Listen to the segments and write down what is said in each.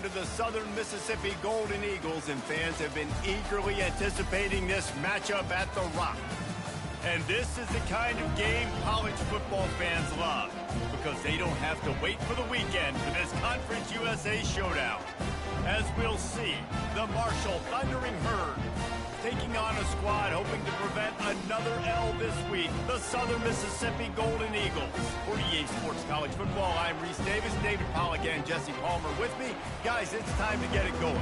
to the Southern Mississippi Golden Eagles, and fans have been eagerly anticipating this matchup at the Rock. And this is the kind of game college football fans love, because they don't have to wait for the weekend for this Conference USA showdown. As we'll see, the Marshall Thundering Herd taking on a squad hoping to prevent another L this week, the Southern Mississippi Golden Eagles. For EA Sports College Football, I'm Reese Davis, David Pollack, and Jesse Palmer with me. Guys, it's time to get it going.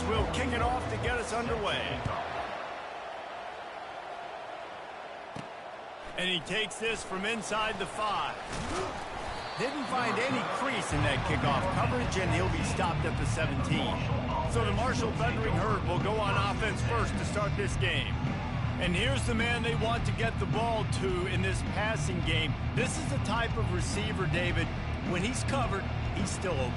Will kick it off to get us underway. And he takes this from inside the 5. Didn't find any crease in that kickoff coverage, and he'll be stopped at the 17. So the Marshall Thundering Herd will go on offense first to start this game. And here's the man they want to get the ball to in this passing game. This is the type of receiver, David, when he's covered, he's still open.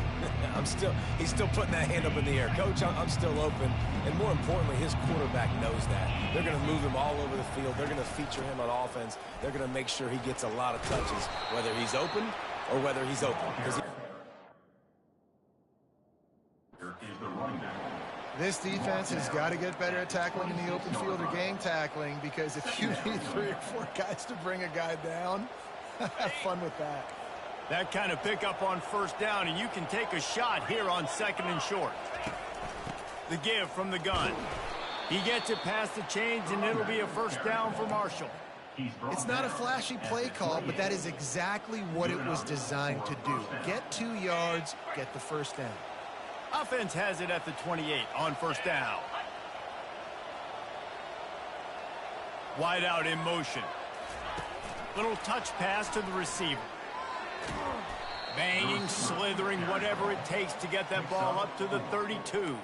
He's still putting that hand up in the air. Coach, I'm still open. And more importantly, his quarterback knows that. They're going to move him all over the field. They're going to feature him on offense. They're going to make sure he gets a lot of touches, whether he's open or whether he's open. This defense has got to get better at tackling in the open field or game tackling, because if you need 3 or 4 guys to bring a guy down, have fun with that. That kind of pickup on first down, and you can take a shot here on 2nd and short. The give from the gun. He gets it past the chains, and it'll be a first down for Marshall. It's not a flashy play call, but that is exactly what it was designed to do. Get 2 yards, get the first down. Offense has it at the 28 on first down. Wide out in motion. Little touch pass to the receiver. Banging, slithering, whatever it takes to get that ball up to the 32.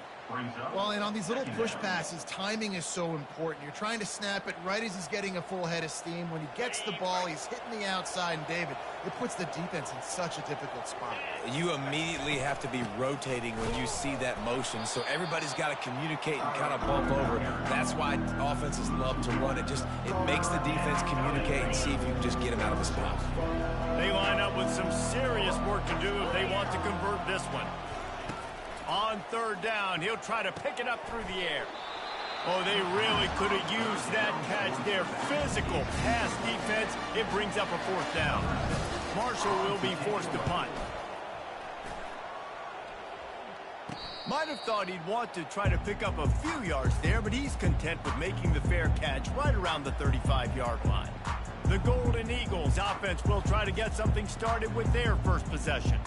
Well, and on these little push passes, timing is so important. You're trying to snap it right as he's getting a full head of steam. When he gets the ball, he's hitting the outside, and David, it puts the defense in such a difficult spot. You immediately have to be rotating when you see that motion, so everybody's got to communicate and kind of bump over. That's why offenses love to run it. It makes the defense communicate and see if you can just get him out of the spot. They line up with some serious work to do if they want to convert this one. On third down, he'll try to pick it up through the air. Oh, they really could have used that catch there. Physical pass defense. It brings up a 4th down. Marshall will be forced to punt. Might have thought he'd want to try to pick up a few yards there, but he's content with making the fair catch right around the 35-yard line. The Golden Eagles offense will try to get something started with their first possession.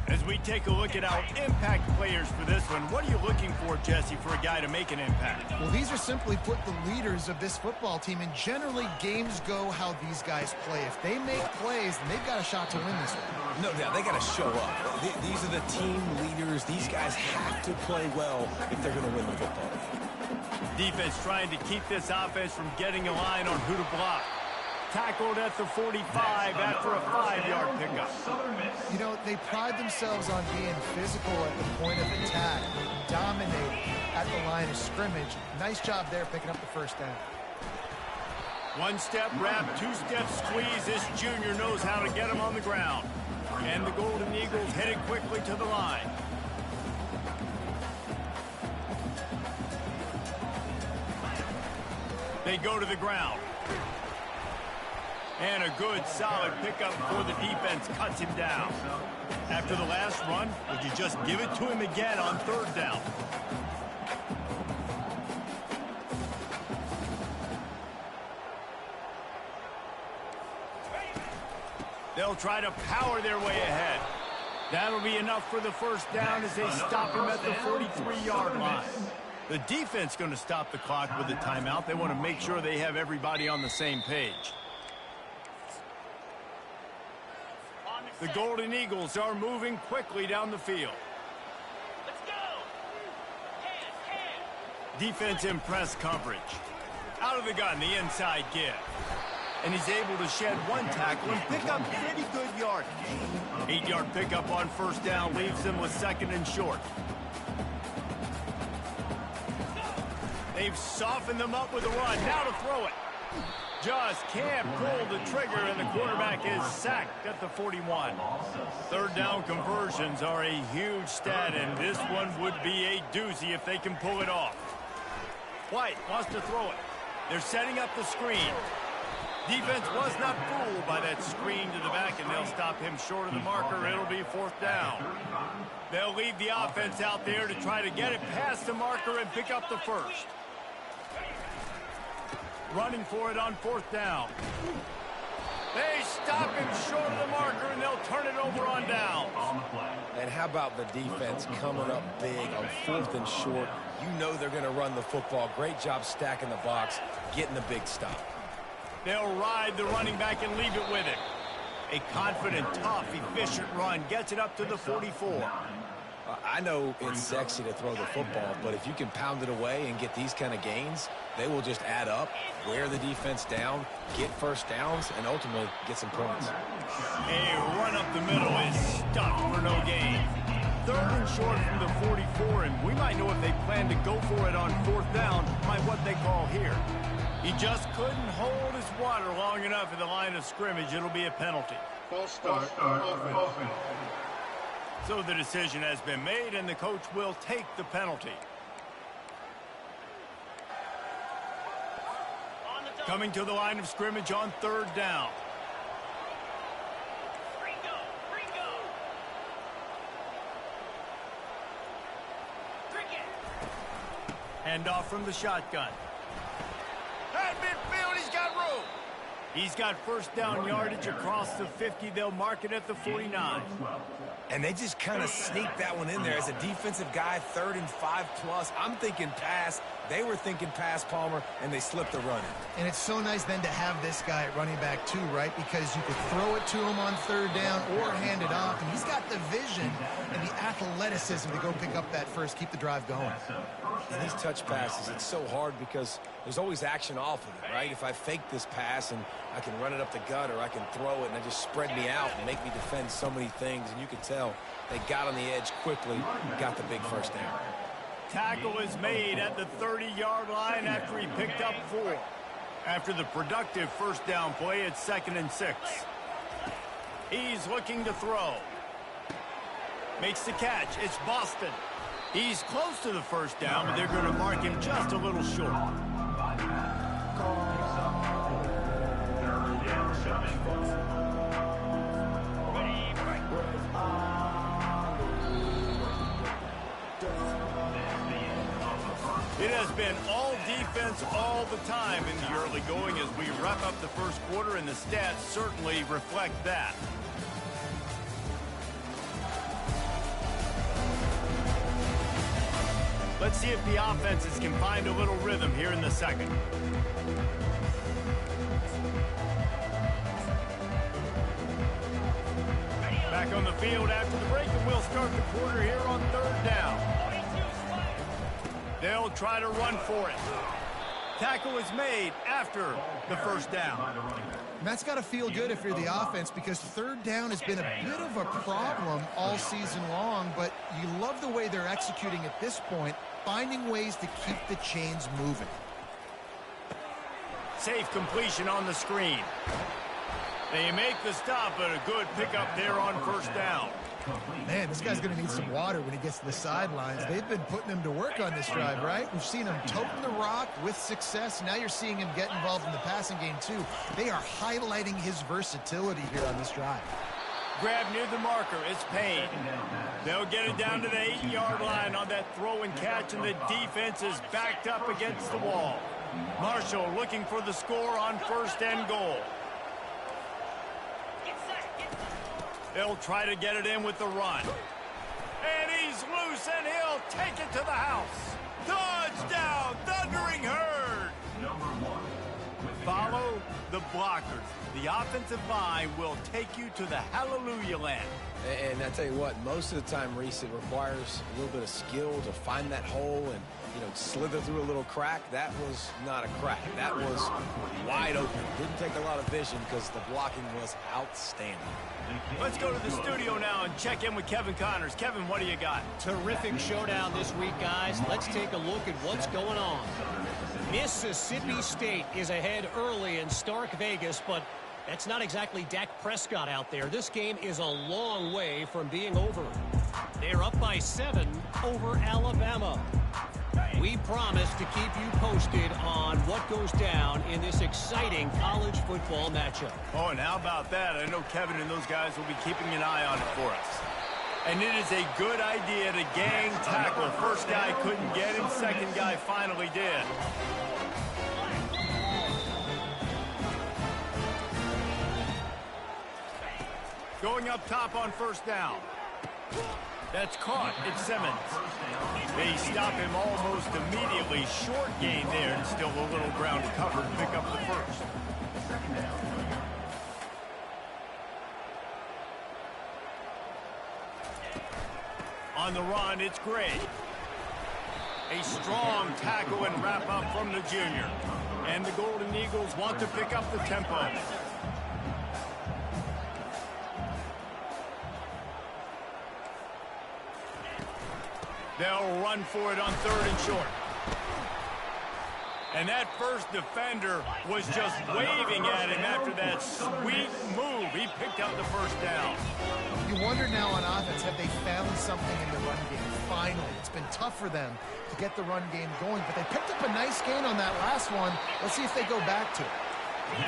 As we take a look at our impact players for this one, what are you looking for, Jesse, for a guy to make an impact? Well, these are simply put the leaders of this football team, and generally games go how these guys play. If they make plays, then they've got a shot to win this one. No doubt, they got to show up. These are the team leaders. These guys have to play well if they're going to win the football game. Defense trying to keep this offense from getting a line on who to block. Tackled at the 45 after a 5-yard pickup. You know, they pride themselves on being physical at the point of attack, dominating at the line of scrimmage. Nice job there picking up the first down. 1-step wrap, 2-step squeeze. This junior knows how to get him on the ground. And the Golden Eagles headed quickly to the line. They go to the ground. And a good, solid pickup before the defense cuts him down. After the last run, would you just give it to him again on third down? They'll try to power their way ahead. That'll be enough for the first down as they stop him at the 43-yard line. The defense going to stop the clock with a timeout. They want to make sure they have everybody on the same page. The Golden Eagles are moving quickly down the field. Let's go. Defense in press coverage. Out of the gun, the inside give. And he's able to shed one tackle and pick up pretty good yardage. 8-yard pickup on first down leaves him with second and short. They've softened them up with a run. Now to throw it. Just can't pull the trigger, and the quarterback is sacked at the 41. Third down conversions are a huge stat, and this one would be a doozy if they can pull it off. White wants to throw it. They're setting up the screen. Defense was not fooled by that screen to the back, and they'll stop him short of the marker. It'll be fourth down. They'll leave the offense out there to try to get it past the marker and pick up the first. Running for it on fourth down. They stop him short of the marker, and they'll turn it over on downs. And how about the defense coming up big on fourth and short? You know they're going to run the football. Great job stacking the box, getting the big stop. They'll ride the running back and leave it with him. A confident, tough, efficient run gets it up to the 44. I know it's sexy to throw the football, but if you can pound it away and get these kind of gains, they will just add up, wear the defense down, get first downs, and ultimately get some points. A run up the middle is stuffed for no gain. Third and short from the 44, and we might know if they plan to go for it on fourth down by what they call here. He just couldn't hold his water long enough at the line of scrimmage. It'll be a penalty. False start, offense. So the decision has been made, and the coach will take the penalty. Coming to the line of scrimmage on third down. Hand off from the shotgun. At midfield, he's got room. He's got first down yardage across the 50. They'll mark it at the 49. And they just kind of sneaked that one in there as a defensive guy, 3rd and 5+. I'm thinking pass. They were thinking pass, Palmer, and they slipped the run in. And it's so nice then to have this guy at running back too, right? Because you could throw it to him on third down or hand it off. And he's got the vision and the athleticism to go pick up that first, keep the drive going. And these touch passes, it's so hard because there's always action off of it, right? If I fake this pass and I can run it up the gut or I can throw it and it just spread me out and make me defend so many things. And you can tell they got on the edge quickly, got the big first down. Tackle is made at the 30-yard line after he picked up 4. After the productive first down play, it's 2nd and 6. He's looking to throw. Makes the catch. It's Boston. He's close to the first down, but they're going to mark him just a little short. It has been all defense all the time in the early going as we wrap up the first quarter, and the stats certainly reflect that. Let's see if the offenses can find a little rhythm here in the second. Back on the field after the break, and we'll start the quarter here on third down. They'll try to run for it. Tackle is made after the first down. And that's got to feel good if you're the offense, because third down has been a bit of a problem all season long, but you love the way they're executing at this point, finding ways to keep the chains moving. Safe completion on the screen. They make the stop, but a good pickup there on first down. Man, this guy's going to need some water when he gets to the sidelines. They've been putting him to work on this drive, right? We've seen him toting the rock with success. Now you're seeing him get involved in the passing game, too. They are highlighting his versatility here on this drive. Grab near the marker. It's Payne. They'll get it down to the 8-yard line on that throw and catch, and the defense is backed up against the wall. Marshall looking for the score on first and goal. They'll try to get it in with the run. And he's loose, and he'll take it to the house. Touchdown, Thundering Herd! Follow the blockers. The offensive line will take you to the hallelujah land. And I tell you what, most of the time, Reese, it requires a little bit of skill to find that hole and, you know, slither through a little crack. That was not a crack. That was wide open. Didn't take a lot of vision because the blocking was outstanding. Let's go to the studio now and check in with Kevin Connors. Kevin, what do you got? Terrific showdown this week, guys. Let's take a look at what's going on. Mississippi State is ahead early in Stark Vegas, but that's not exactly Dak Prescott out there. This game is a long way from being over. They're up by 7 over Alabama. We promise to keep you posted on what goes down in this exciting college football matchup. Oh, and how about that? I know Kevin and those guys will be keeping an eye on it for us. And it is a good idea to gang tackle. First guy couldn't get him, second guy finally did. Going up top on first down. That's caught. It's Simmons. They stop him almost immediately. Short gain there, and still a little ground to cover to pick up the first. On the run, it's Gray. A strong tackle and wrap up from the junior. And the Golden Eagles want to pick up the tempo. They'll run for it on third and short. And that first defender was just waving at him after that sweet move. He picked up the first down. You wonder now on offense, have they found something in the run game? Finally, it's been tough for them to get the run game going, but they picked up a nice gain on that last one. Let's see if they go back to it.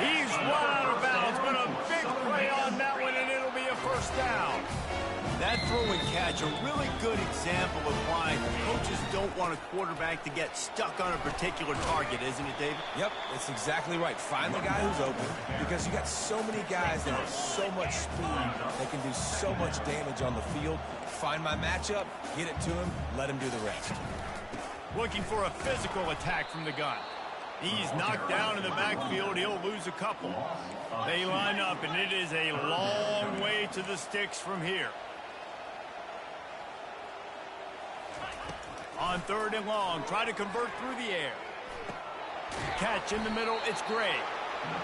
He's run out of bounds, but a big play on that one, and it'll be a first down. That throw and catch, a really good example of why coaches don't want a quarterback to get stuck on a particular target, isn't it, David? Yep, it's exactly right. Find the guy who's open because you got so many guys that have so much speed that can do so much damage on the field. Find my matchup, get it to him, let him do the rest. Looking for a physical attack from the gun. He's knocked down in the backfield. He'll lose a couple. They line up, and it is a long way to the sticks from here. On third and long, try to convert through the air. Catch in the middle, it's Gray.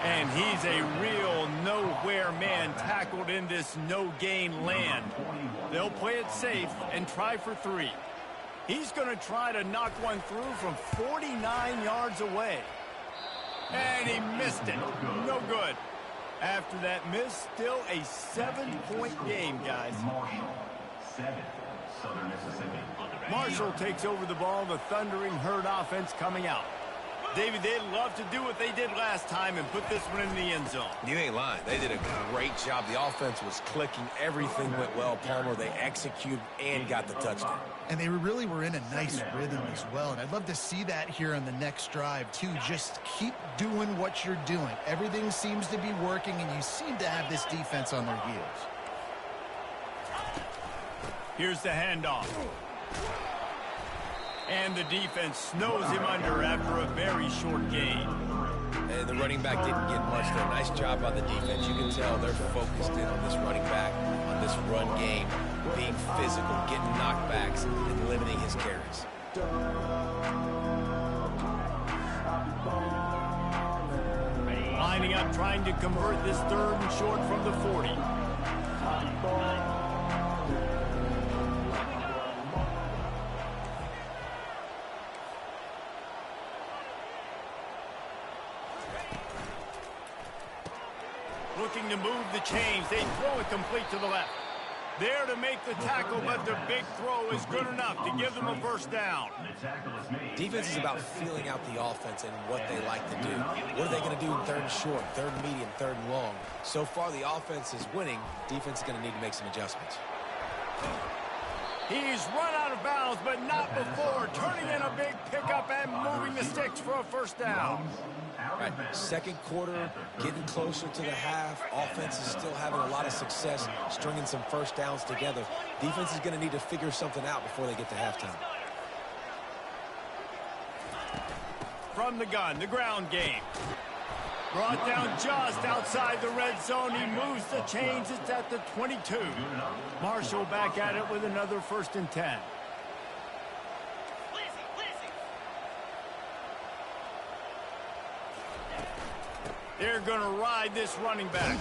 And he's a real nowhere man tackled in this no-gain land. They'll play it safe and try for 3. He's going to try to knock one through from 49 yards away. And he missed it. No good. After that miss, still a 7-point game, guys. Marshall takes over the ball, the Thundering Herd offense coming out. David, they'd love to do what they did last time and put this one in the end zone. You ain't lying. They did a great job. The offense was clicking. Everything went well, Palmer. They executed and got the touchdown. And they really were in a nice rhythm as well. And I'd love to see that here on the next drive, too. Just keep doing what you're doing. Everything seems to be working, and you seem to have this defense on their heels. Here's the handoff. And the defense snows him under after a very short gain. And the running back didn't get much there. Nice job on the defense. You can tell they're focused in on this running back, on this run game, being physical, getting knockbacks, and limiting his carries. Lining up, trying to convert this third and short from the 40. Looking to move the chains. They throw it complete to the left. There to make the tackle, but the big throw is good enough to give them a first down. Defense is about feeling out the offense and what they like to do. What are they going to do in third and short, third and medium, third and long? So far, the offense is winning. Defense is going to need to make some adjustments. He's run out of bounds, but not before. Turning in a big pickup and moving the sticks for a first down. Right. Second quarter, getting closer to the half. Offense is still having a lot of success stringing some first downs together. Defense is going to need to figure something out before they get to halftime. From the gun, the ground game. Brought down just outside the red zone. He moves the chains. It's at the 22. Marshall back at it with another 1st and 10. They're going to ride this running back.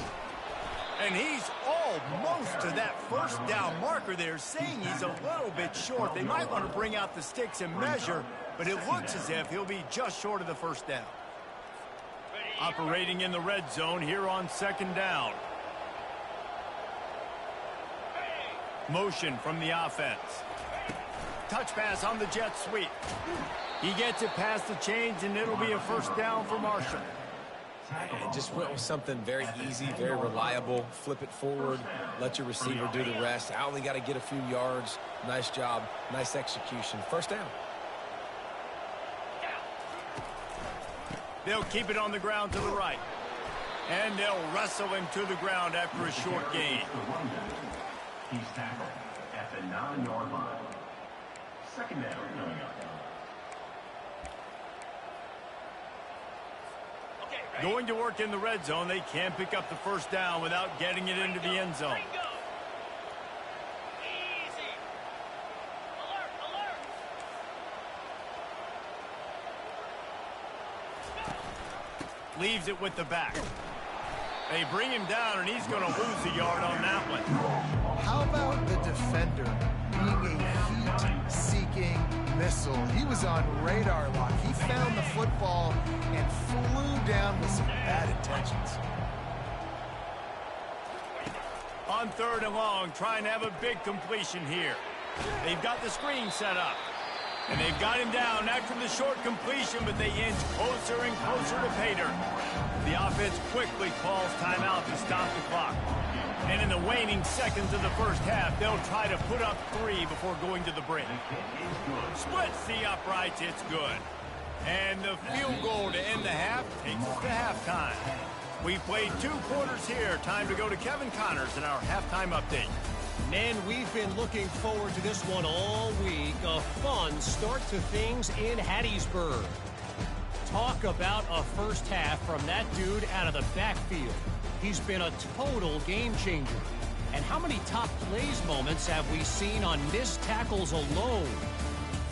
And he's almost to that 1st down marker there, saying he's a little bit short. They might want to bring out the sticks and measure, but it looks as if he'll be just short of the 1st down. Operating in the red zone here on 2nd down. Motion from the offense. Touch pass on the jet sweep. He gets it past the chains, and it'll be a 1st down for Marshall. And just went with something very easy, very reliable. Flip it forward, let your receiver do the rest. I only got to get a few yards. Nice job, nice execution. 1st down. They'll keep it on the ground to the right. And they'll wrestle him to the ground after a short gain. He's tackled at the 9-yard line. 2nd down. Going to work in the red zone. They can't pick up the 1st down without getting it into the end zone. Leaves it with the back. They bring him down, and he's going to lose a yard on that one. How about the defender being a heat-seeking missile? He was on radar lock. He found the football and flew down with some bad intentions. On 3rd and long, trying to have a big completion here. They've got the screen set up. And they've got him down after the short completion, but they inch closer and closer to pay dirt. The offense quickly calls timeout to stop the clock. And in the waning seconds of the 1st half, they'll try to put up 3 before going to the break. Splits the uprights, it's good. And the field goal to end the half takes us to halftime. We've played 2 quarters here. Time to go to Kevin Connors in our halftime update. Men, we've been looking forward to this one all week. A fun start to things in Hattiesburg. Talk about a 1st half from that dude out of the backfield. He's been a total game changer. And how many top plays moments have we seen on missed tackles alone?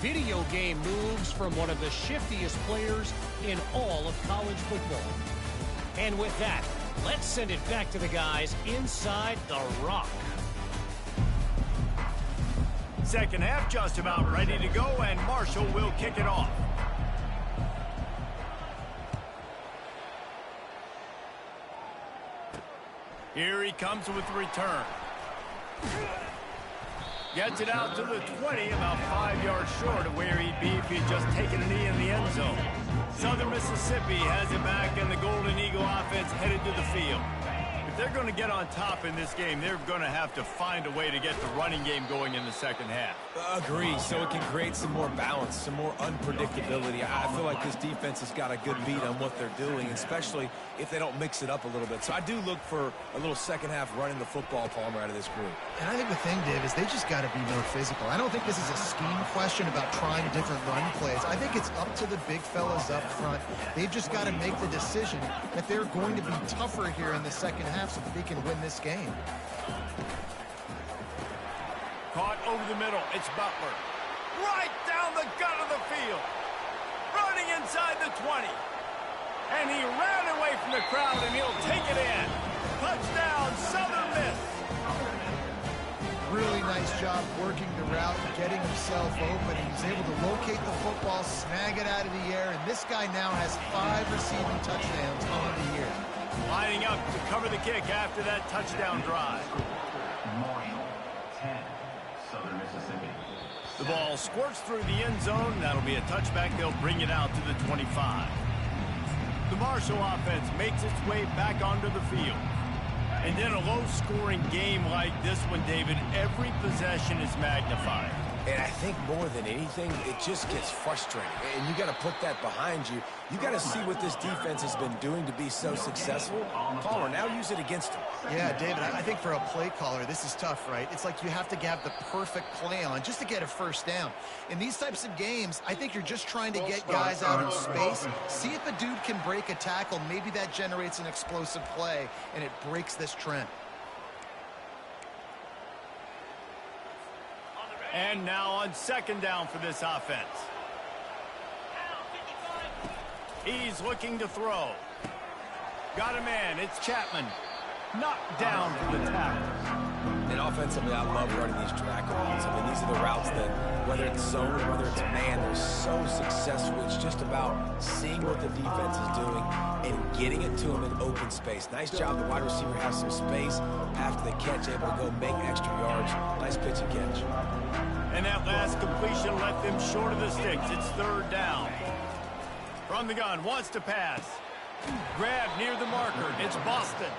Video game moves from one of the shiftiest players in all of college football. And with that, let's send it back to the guys inside the Rock. 2nd half just about ready to go, and Marshall will kick it off. Here he comes with the return. Gets it out to the 20, about 5 yards short of where he'd be if he'd just taken a knee in the end zone. Southern Mississippi has it back, and the Golden Eagle offense headed to the field. If they're going to get on top in this game, they're going to have to find a way to get the running game going in the 2nd half. Agree, so it can create some more balance, some more unpredictability. I feel like this defense has got a good beat on what they're doing, especially if they don't mix it up a little bit. So I do look for a little 2nd half running the football, Palmer, out of this group. And I think the thing, Dave, is they just got to be more physical. I don't think this is a scheme question about trying different run plays. I think it's up to the big fellas up front. They've just got to make the decision that they're going to be tougher here in the 2nd half so that they can win this game. Caught over the middle. It's Butler. Right down the gut of the field. Running inside the 20. And he ran away from the crowd, and he'll take it in. Touchdown, Southern Miss. Really nice job working the route, getting himself open. He's able to locate the football, snag it out of the air, and this guy now has 5 receiving touchdowns on the year. Lining up to cover the kick after that touchdown drive. Marshall, 10, Southern Mississippi. The ball squirts through the end zone. That'll be a touchback. They'll bring it out to the 25. The Marshall offense makes its way back onto the field. And in a low-scoring game like this one, David, every possession is magnified. And I think more than anything, it just gets frustrating. And you got to put that behind you. You got to see what this defense has been doing to be so successful. Caller, now use it against them. Yeah, David, I think for a play caller, this is tough, right? It's like you have to have the perfect play on just to get a first down. In these types of games, I think you're just trying to get guys out in space, see if a dude can break a tackle. Maybe that generates an explosive play, and it breaks this trend. And now on second down for this offense. He's looking to throw. Got a man. It's Chapman. Knocked down for the tackle. And offensively, I love running these drag routes. I mean, these are the routes that, whether it's zone or whether it's man, they're so successful. It's just about seeing what the defense is doing and getting it to them in open space. Nice job. The wide receiver has some space after the catch, able to go make extra yards. Nice pitch and catch. And that last completion left them short of the sticks. It's third down. From the gun, wants to pass. Grab near the marker. It's Boston.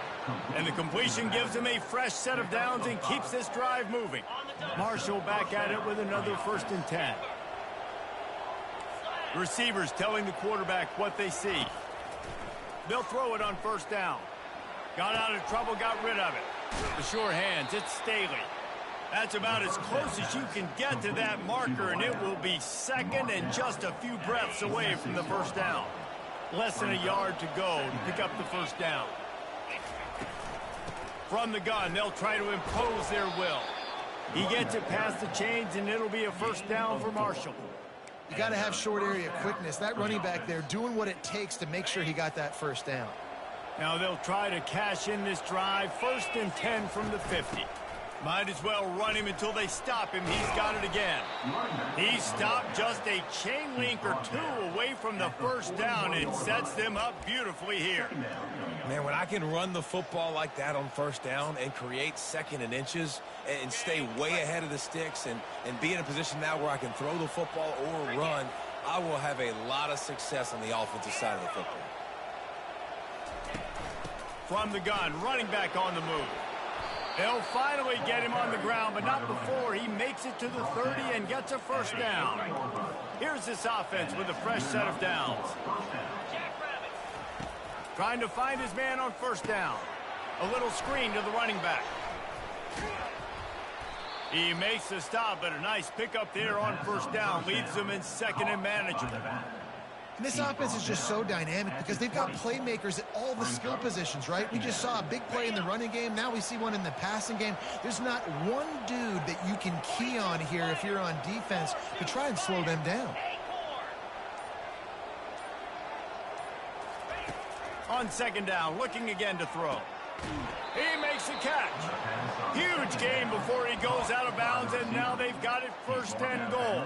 And the completion gives him a fresh set of downs and keeps this drive moving. Marshall back at it with another 1st and 10. Receivers telling the quarterback what they see. They'll throw it on 1st down. Got out of trouble, got rid of it. The sure hands, it's Staley. That's about as close as you can get to that marker, and it will be second and just a few breaths away from the 1st down. Less than a yard to go to pick up the 1st down. From the gun, they'll try to impose their will. He gets it past the chains, and it'll be a 1st down for Marshall. You got to have short area quickness. That running back there doing what it takes to make sure he got that 1st down. Now they'll try to cash in this drive. 1st and 10 from the 50. Might as well run him until they stop him. He's got it again. He stopped just a chain link or two away from the 1st down and sets them up beautifully here. Man, when I can run the football like that on 1st down and create 2nd and inches and stay way ahead of the sticks and be in a position now where I can throw the football or run, I will have a lot of success on the offensive side of the football. From the gun, running back on the move. They'll finally get him on the ground, but not before he makes it to the 30 and gets a 1st down. Here's this offense with a fresh set of downs. Trying to find his man on 1st down. A little screen to the running back. He makes the stop, but a nice pickup there on 1st down. Leaves them in 2nd and manageable. And this offense is just so dynamic because they've got playmakers at all the skill positions, right? We just saw a big play in the running game. Now we see one in the passing game. There's not one dude that you can key on here if you're on defense to try and slow them down. On 2nd down, looking again to throw. He makes the catch. Huge gain before he goes out of bounds, and now they've got it 1st and goal.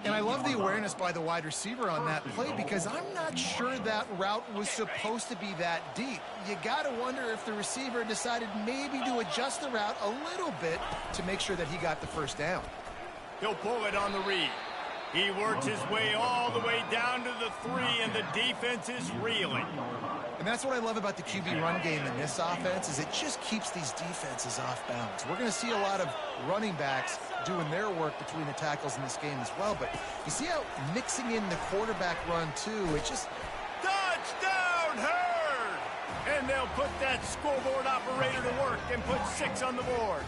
And I love the awareness by the wide receiver on that play because I'm not sure that route was supposed to be that deep. You got to wonder if the receiver decided maybe to adjust the route a little bit to make sure that he got the 1st down. He'll pull it on the read. He works his way all the way down to the 3, and the defense is reeling. And that's what I love about the QB run game in this offense is it just keeps these defenses off balance. We're going to see a lot of running backs doing their work between the tackles in this game as well. But you see how mixing in the quarterback run, too, it just... Touchdown, Herd! And they'll put that scoreboard operator to work and put 6 on the board.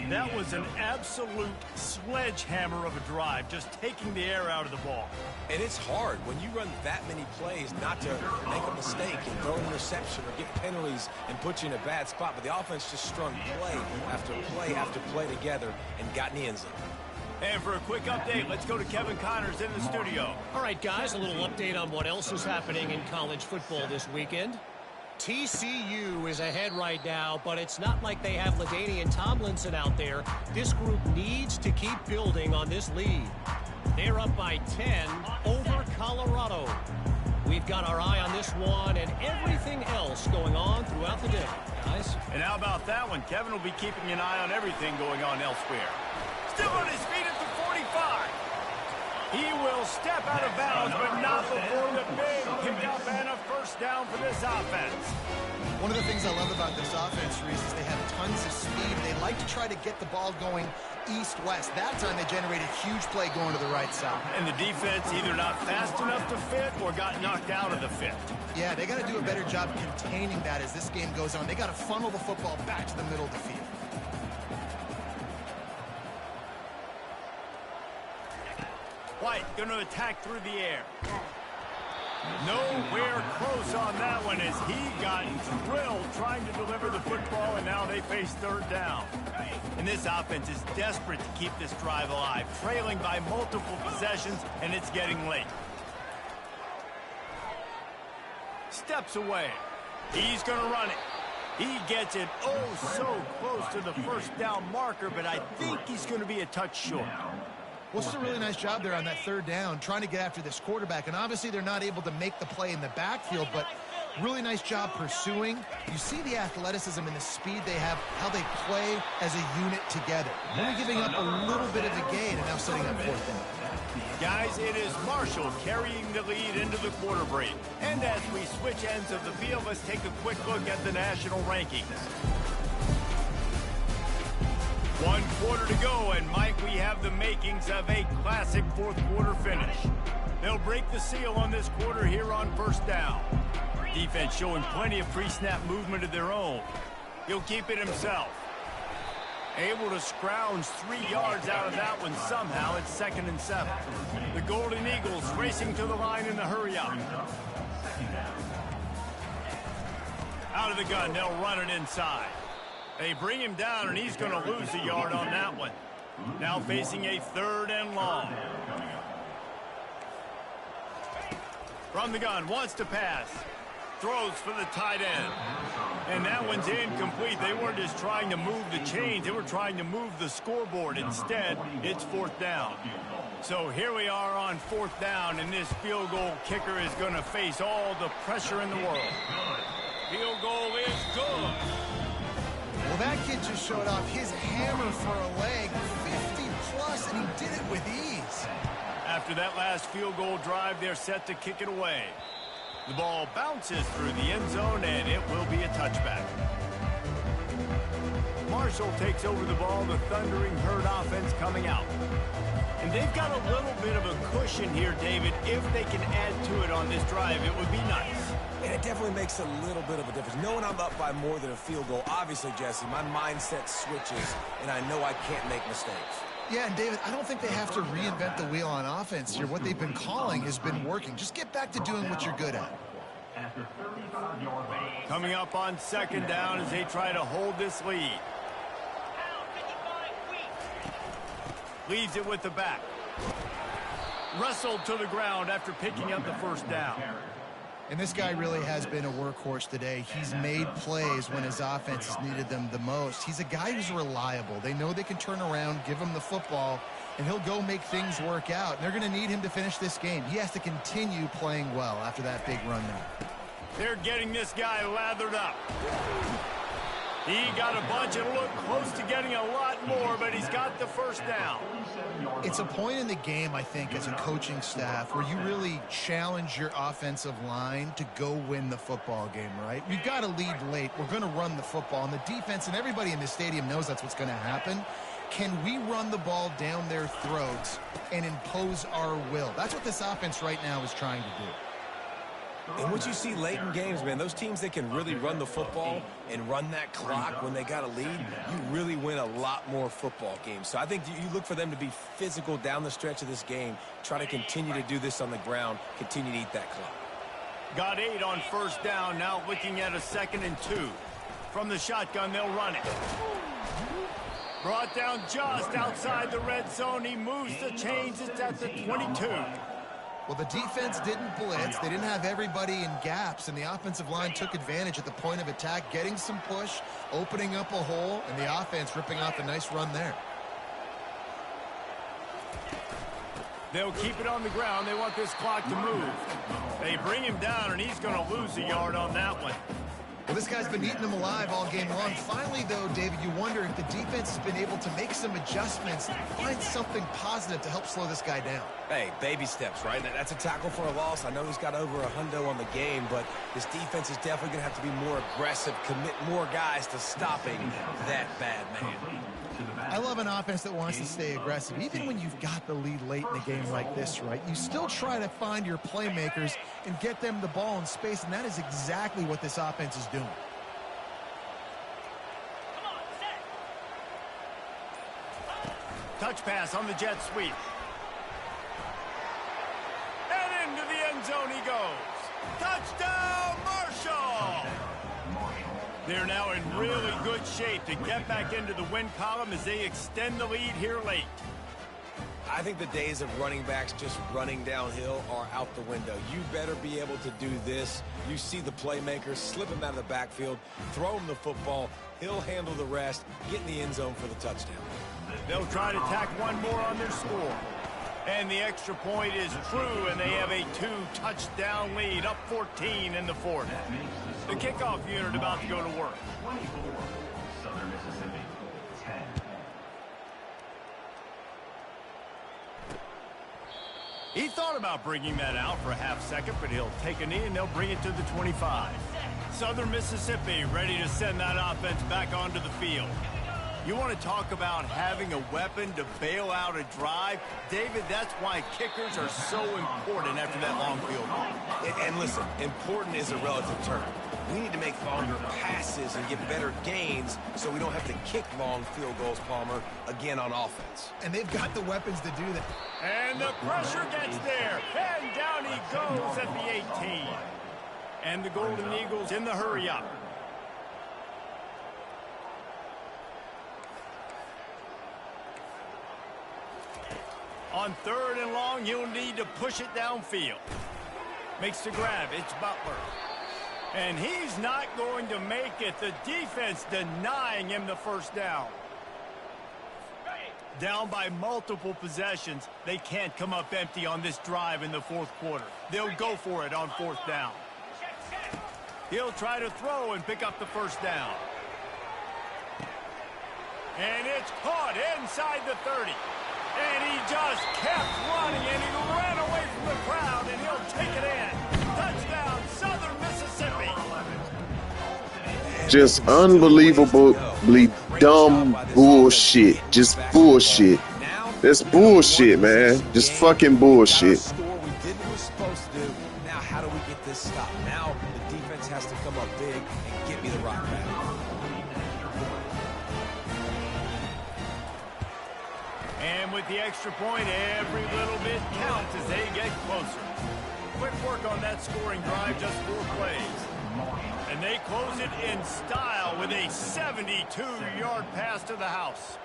That was an absolute sledgehammer of a drive, just taking the air out of the ball. And it's hard when you run that many plays not to make a mistake and throw an interception or get penalties and put you in a bad spot. But the offense just strung play after play after play together and got in the end zone. And for a quick update, let's go to Kevin Connors in the studio. All right, guys, a little update on what else is happening in college football this weekend. TCU is ahead right now, but it's not like they have LaDainian Tomlinson out there. This group needs to keep building on this lead. They're up by 10 over Colorado. We've got our eye on this one and everything else going on throughout the day, guys. And how about that one? Kevin will be keeping an eye on everything going on elsewhere. Still on his feet at the 45. He will step out of bounds, but not before the big pickup and a first down for this offense. One of the things I love about this offense, Reese, is they have tons of speed. They like to try to get the ball going east-west. That time they generated a huge play going to the right side. And the defense either not fast enough to fit or got knocked out of the fit. Yeah, they got to do a better job containing that as this game goes on. They got to funnel the football back to the middle of the field. White going to attack through the air. Nowhere close on that one as he got drilled trying to deliver the football, and now they face third down. And this offense is desperate to keep this drive alive, trailing by multiple possessions, and it's getting late. Steps away. He's going to run it. He gets it oh so close to the first down marker, but I think he's going to be a touch short. Well, it's a really nice job there on that third down, trying to get after this quarterback. And obviously they're not able to make the play in the backfield, but really nice job pursuing. You see the athleticism and the speed they have, how they play as a unit together. Only giving up a little bit of a gain and now setting up fourth down. Guys, it is Marshall carrying the lead into the quarter break. And as we switch ends of the field, let's take a quick look at the national rankings. 1 quarter to go, and Mike, we have the makings of a classic fourth quarter finish. They'll break the seal on this quarter here on first down. Defense showing plenty of pre-snap movement of their own. He'll keep it himself. Able to scrounge 3 yards out of that one somehow. It's 2nd and 7. The Golden Eagles racing to the line in the hurry-up. Out of the gun, they'll run it inside. They bring him down, and he's going to lose a yard on that one. Now facing a 3rd and long. From the gun, wants to pass. Throws for the tight end. And that one's incomplete. They weren't just trying to move the chains. They were trying to move the scoreboard. Instead, it's 4th down. So here we are on 4th down, and this field goal kicker is going to face all the pressure in the world. Field goal is good. Well, that kid just showed off his hammer for a leg, 50-plus, and he did it with ease. After that last field goal drive, they're set to kick it away. The ball bounces through the end zone, and it will be a touchback. Marshall takes over the ball, the thundering herd offense coming out. And they've got a little bit of a cushion here, David. If they can add to it on this drive, it would be nice. And it definitely makes a little bit of a difference. Knowing I'm up by more than a field goal, obviously, Jesse, my mindset switches, and I know I can't make mistakes. Yeah, and David, I don't think they have to reinvent the wheel on offense here. What they've been calling has been working. Just get back to doing what you're good at. Coming up on 2nd down as they try to hold this lead. Leads it with the back. Wrestled to the ground after picking up the first down. And this guy really has been a workhorse today. He's made plays when his offense has needed them the most. He's a guy who's reliable. They know they can turn around, give him the football, and he'll go make things work out. And they're going to need him to finish this game. He has to continue playing well after that big run now. They're getting this guy lathered up. He got a bunch and looked close to getting a lot more, but he's got the first down. It's a point in the game, I think, as a coaching staff where you really challenge your offensive line to go win the football game, right? We've got to lead late. We're going to run the football. And the defense and everybody in the stadium knows that's what's going to happen. Can we run the ball down their throats and impose our will? That's what this offense right now is trying to do. And what you see late in games, man, those teams that can really run the football and run that clock when they got a lead, you really win a lot more football games. So I think you look for them to be physical down the stretch of this game, try to continue to do this on the ground, continue to eat that clock. Got 8 on first down, now looking at a 2nd and 2. From the shotgun, they'll run it. Brought down just outside the red zone. He moves the chains. It's at the 22. Well, the defense didn't blitz. They didn't have everybody in gaps, and the offensive line took advantage at the point of attack, getting some push, opening up a hole, and the offense ripping off a nice run there. They'll keep it on the ground. They want this clock to move. They bring him down, and he's going to lose a yard on that one. Well, this guy's been eating them alive all game long. Finally, though, David, you wonder if the defense has been able to make some adjustments, find something positive to help slow this guy down. Hey, baby steps, right? That's a tackle for a loss. I know he's got over $100 on the game, but this defense is definitely going to have to be more aggressive, commit more guys to stopping that bad man. I love an offense that wants to stay aggressive. Even when you've got the lead late in a game like this, right, you still try to find your playmakers and get them the ball in space, and that is exactly what this offense is doing. Touch pass on the jet sweep. And into the end zone he goes. Touchdown, Marshall! They're now in really good shape to get back into the win column as they extend the lead here late. I think the days of running backs just running downhill are out the window. You better be able to do this. You see the playmakers, slip him out of the backfield, throw him the football, he'll handle the rest, get in the end zone for the touchdown. They'll try to tack one more on their score. And the extra point is true, and they have a 2-touchdown lead, up 14 in the fourth. The kickoff unit about to go to work. 24, Southern Mississippi, 10. He thought about bringing that out for a half second, but he'll take a knee and they'll bring it to the 25. Southern Mississippi ready to send that offense back onto the field. You want to talk about having a weapon to bail out a drive? David, that's why kickers are so important after that long field goal. And listen, important is a relative term. We need to make longer passes and get better gains so we don't have to kick long field goals, Palmer, again on offense. And they've got the weapons to do that. And the pressure gets there. And down he goes at the 18. And the Golden Eagles in the hurry-up. On 3rd and long, you'll need to push it downfield. Makes the grab. It's Butler. And he's not going to make it. The defense denying him the first down. Down by multiple possessions. They can't come up empty on this drive in the fourth quarter. They'll go for it on 4th down. He'll try to throw and pick up the first down. And it's caught inside the 30. And he just kept running, and he ran away from the crowd, and he'll take it in. Touchdown, Southern Mississippi. Just unbelievably dumb bullshit. Just bullshit. That's bullshit, man. Just fucking bullshit. We did what we're supposed to do. Now, how do we get this stopped? Now, the defense has to come up big and get me the rock back. And with the extra point, every little bit counts as they get closer. Quick work on that scoring drive, just 4 plays. And they close it in style with a 72-yard pass to the house.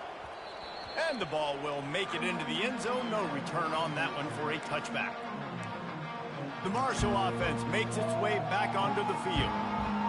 And the ball will make it into the end zone. No return on that one for a touchback. The Marshall offense makes its way back onto the field.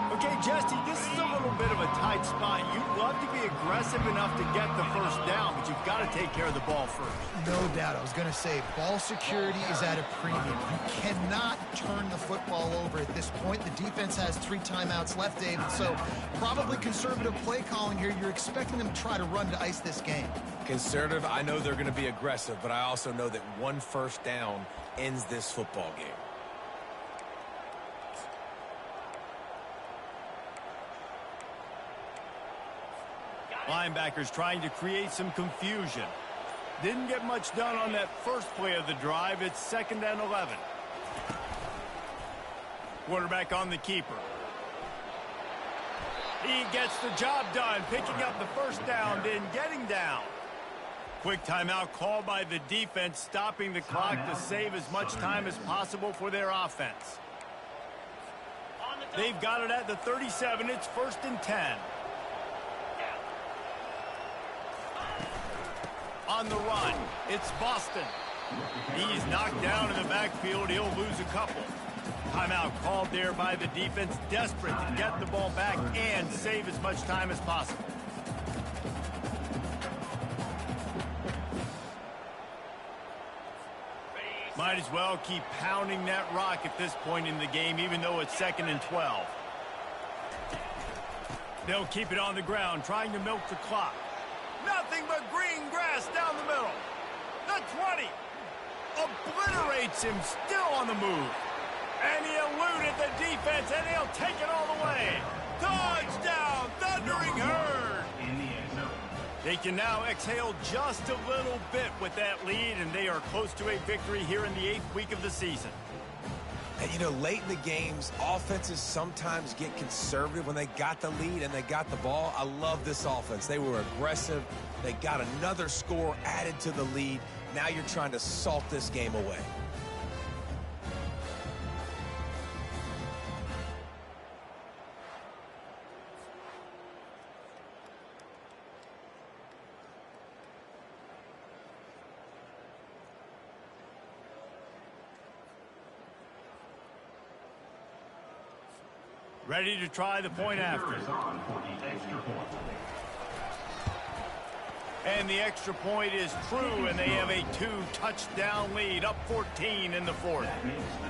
Okay, Jesse, this is a little bit of a tight spot. You'd love to be aggressive enough to get the first down, but you've got to take care of the ball first. No doubt. I was going to say, ball security is at a premium. You cannot turn the football over at this point. The defense has 3 timeouts left, David, so probably conservative play calling here. You're expecting them to try to run to ice this game. Conservative, I know they're going to be aggressive, but I also know that 1 first down ends this football game. Linebackers trying to create some confusion. Didn't get much done on that first play of the drive. It's 2nd and 11. Quarterback on the keeper. He gets the job done, picking up the first down, then getting down. Quick timeout called by the defense, stopping the clock to save as much time as possible for their offense. They've got it at the 37. It's 1st and 10. On the run, it's Boston. He's knocked down in the backfield. He'll lose a couple. Timeout called there by the defense, desperate to get the ball back and save as much time as possible. Might as well keep pounding that rock at this point in the game, even though it's 2nd and 12. They'll keep it on the ground, trying to milk the clock. Nothing but green grass down the middle. The 20. Obliterates him, still on the move. And he eluded the defense, and he'll take it all the way. Touchdown, Thundering Herd. In the end zone. They can now exhale just a little bit with that lead, and they are close to a victory here in the 8th week of the season. And, you know, late in the games, offenses sometimes get conservative when they got the lead and they got the ball. I love this offense. They were aggressive. They got another score added to the lead. Now you're trying to salt this game away. Ready to try the point after. Is on for the extra point. And the extra point is true, and they have a 2-touchdown lead, up 14 in the 4th.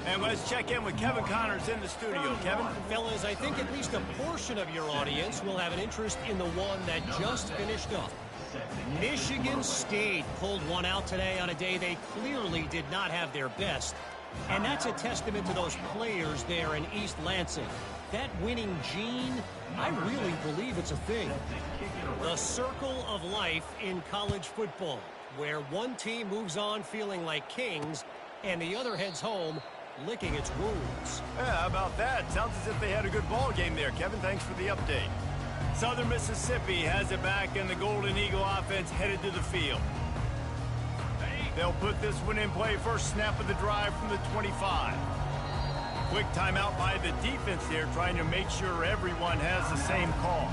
And let's check in with Kevin Connors in the studio. Kevin? Fellas, I think at least a portion of your audience will have an interest in the one that just finished up. Michigan State pulled one out today on a day they clearly did not have their best. And that's a testament to those players there in East Lansing. That winning gene, I really believe it's a thing. The circle of life in college football, where one team moves on feeling like kings and the other heads home licking its wounds. Yeah, how about that? Sounds as if they had a good ball game there. Kevin, thanks for the update. Southern Mississippi has it back, and the Golden Eagle offense headed to the field. They'll put this one in play. First snap of the drive from the 25. Quick timeout by the defense there, trying to make sure everyone has the same call.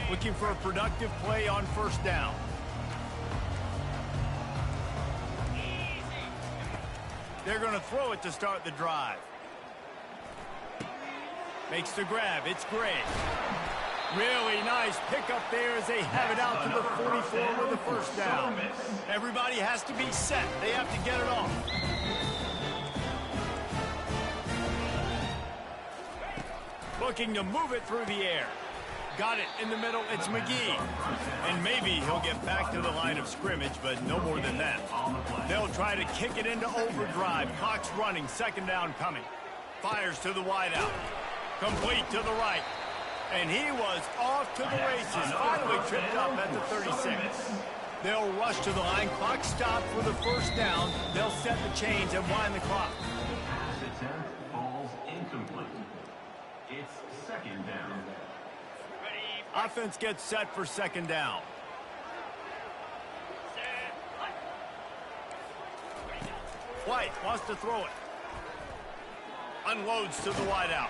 Looking for a productive play on first down. They're going to throw it to start the drive. Makes the grab. It's Gray. Really nice pickup there as they have it out to the 44 with the first down. Everybody has to be set. They have to get it off. Looking to move it through the air. Got it in the middle. It's McGee. And maybe he'll get back to the line of scrimmage, but no more than that. They'll try to kick it into overdrive. Clock's running. Second down coming. Fires to the wideout. Complete to the right. And he was off to the races, finally tripped up at the 36. They'll rush to the line. Clock stopped for the first down. They'll set the chains and wind the clock. Pass attempt falls incomplete. It's second down. Offense gets set for second down. White wants to throw it. Unloads to the wideout.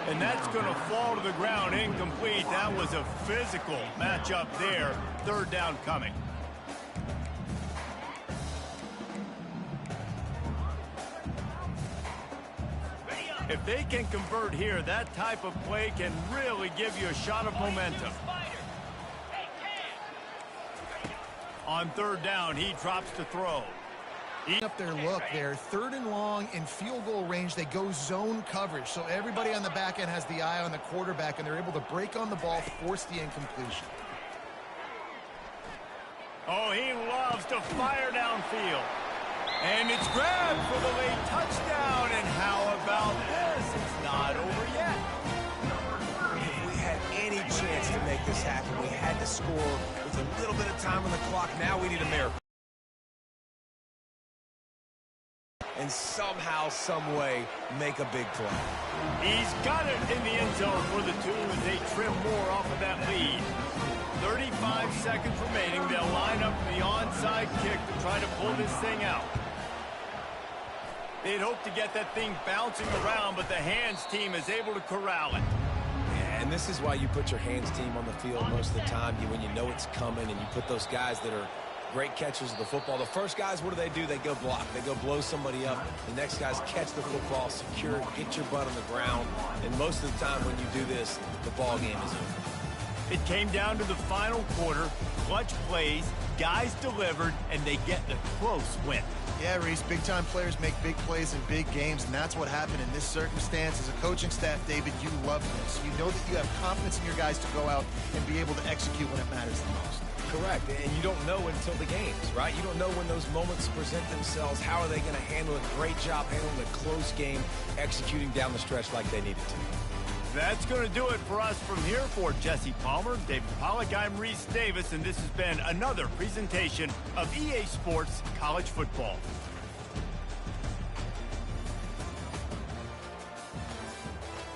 And that's going to fall to the ground incomplete. That was a physical matchup there. Third down coming. If they can convert here, that type of play can really give you a shot of momentum. On third down, he drops to throw. Up their look there, 3rd and long in field goal range. They go zone coverage, so everybody on the back end has the eye on the quarterback, and they're able to break on the ball, force the incompletion. Oh, he loves to fire downfield. And it's grabbed for the late touchdown. And how about this? It's not over yet. If we had any chance to make this happen, we had to score with a little bit of time on the clock. Now we need a miracle. And somehow, some way, make a big play. He's got it in the end zone for the 2 as they trim more off of that lead. 35 seconds remaining. They'll line up the onside kick to try to pull this thing out. They'd hope to get that thing bouncing around, but the hands team is able to corral it. Yeah, and this is why you put your hands team on the field most of the time. When you know it's coming, and you put those guys that are great catchers of the football. The first guys, what do? They go block. They go blow somebody up. The next guys catch the football, secure it, get your butt on the ground. And most of the time when you do this, the ball game is over. It came down to the final quarter, clutch plays, guys delivered, and they get the close win. Yeah, Reese, big-time players make big plays in big games, and that's what happened in this circumstance. As a coaching staff, David, you love this. You know that you have confidence in your guys to go out and be able to execute when it matters the most. Correct, and you don't know until the games, right? You don't know when those moments present themselves. How are they going to handle it? Great job handling a close game, executing down the stretch like they needed to. That's going to do it for us from here. For Jesse Palmer, David Pollack, I'm Reese Davis, and this has been another presentation of EA Sports College Football.